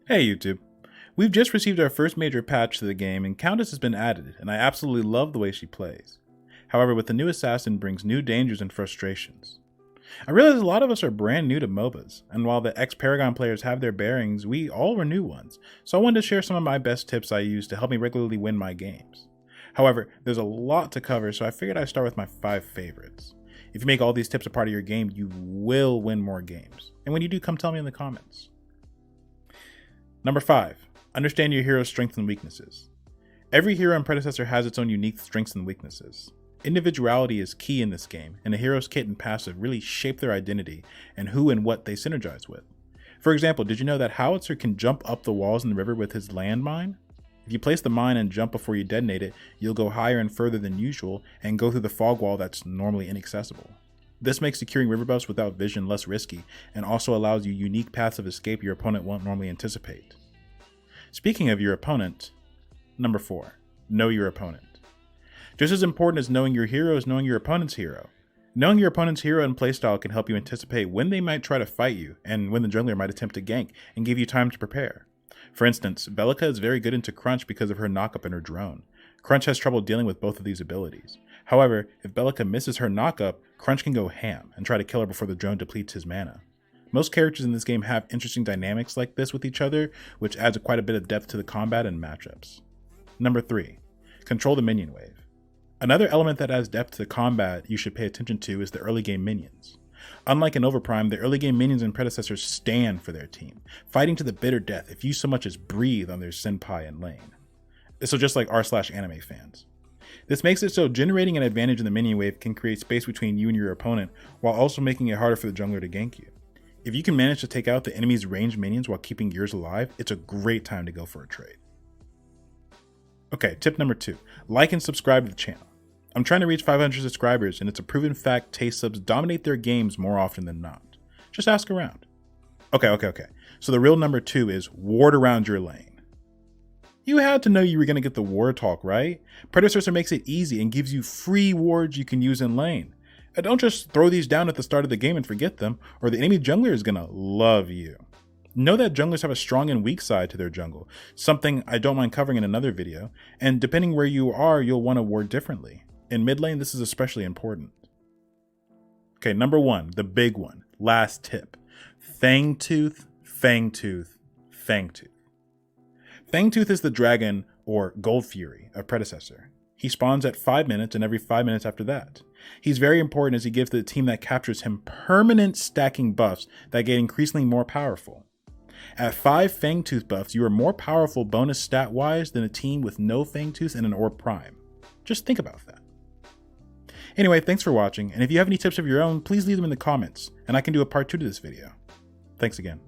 Hey YouTube. We've just received our first major patch to the game and Countess has been added, and I absolutely love the way she plays. However, with the new assassin brings new dangers and frustrations. I realize a lot of us are brand new to MOBAs, and while the ex-Paragon players have their bearings, we all were new ones, so I wanted to share some of my best tips I use to help me regularly win my games. However, there's a lot to cover, so I figured I'd start with my 5 favorites. If you make all these tips a part of your game, you will win more games, and when you do, come tell me in the comments. Number 5. Understand your hero's strengths and weaknesses. Every hero and Predecessor has its own unique strengths and weaknesses. Individuality is key in this game, and a hero's kit and passive really shape their identity and who and what they synergize with. For example, did you know that Howitzer can jump up the walls in the river with his landmine? If you place the mine and jump before you detonate it, you'll go higher and further than usual and go through the fog wall that's normally inaccessible. This makes securing river buffs without vision less risky, and also allows you unique paths of escape your opponent won't normally anticipate. Speaking of your opponent, number 4, know your opponent. Just as important as knowing your hero is knowing your opponent's hero. Knowing your opponent's hero and playstyle can help you anticipate when they might try to fight you, and when the jungler might attempt to gank, and give you time to prepare. For instance, Belica is very good into Crunch because of her knockup and her drone. Crunch has trouble dealing with both of these abilities. However, if Belica misses her knockup, Crunch can go ham and try to kill her before the drone depletes his mana. Most characters in this game have interesting dynamics like this with each other, which adds quite a bit of depth to the combat and matchups. Number 3. Control the minion wave. Another element that adds depth to the combat you should pay attention to is the early game minions. Unlike in Overprime, the early game minions and Predecessors stand for their team, fighting to the bitter death if you so much as breathe on their senpai and lane. So just like r/anime fans. This makes it so generating an advantage in the minion wave can create space between you and your opponent, while also making it harder for the jungler to gank you. If you can manage to take out the enemy's ranged minions while keeping yours alive, it's a great time to go for a trade. Okay, tip number 2. Like and subscribe to the channel. I'm trying to reach 500 subscribers, and it's a proven fact taste subs dominate their games more often than not. Just ask around. Okay. So the real number 2 is ward around your lane. You had to know you were going to get the ward talk, right? Predecessor makes it easy and gives you free wards you can use in lane. And don't just throw these down at the start of the game and forget them, or the enemy jungler is gonna love you. Know that junglers have a strong and weak side to their jungle, something I don't mind covering in another video, and depending where you are, you'll want to ward differently. In mid lane, this is especially important. Okay, number 1, the big one, last tip. FANGTOOTH, FANGTOOTH, FANGTOOTH. FANGTOOTH is the dragon, or Gold Fury, of Predecessor. He spawns at 5 minutes and every 5 minutes after that. He's very important as he gives the team that captures him permanent stacking buffs that get increasingly more powerful. At 5 FANGTOOTH buffs, you are more powerful bonus stat wise than a team with no FANGTOOTH and an Orb Prime. Just think about that. Anyway, thanks for watching, and if you have any tips of your own, please leave them in the comments, and I can do a part 2 to this video. Thanks again.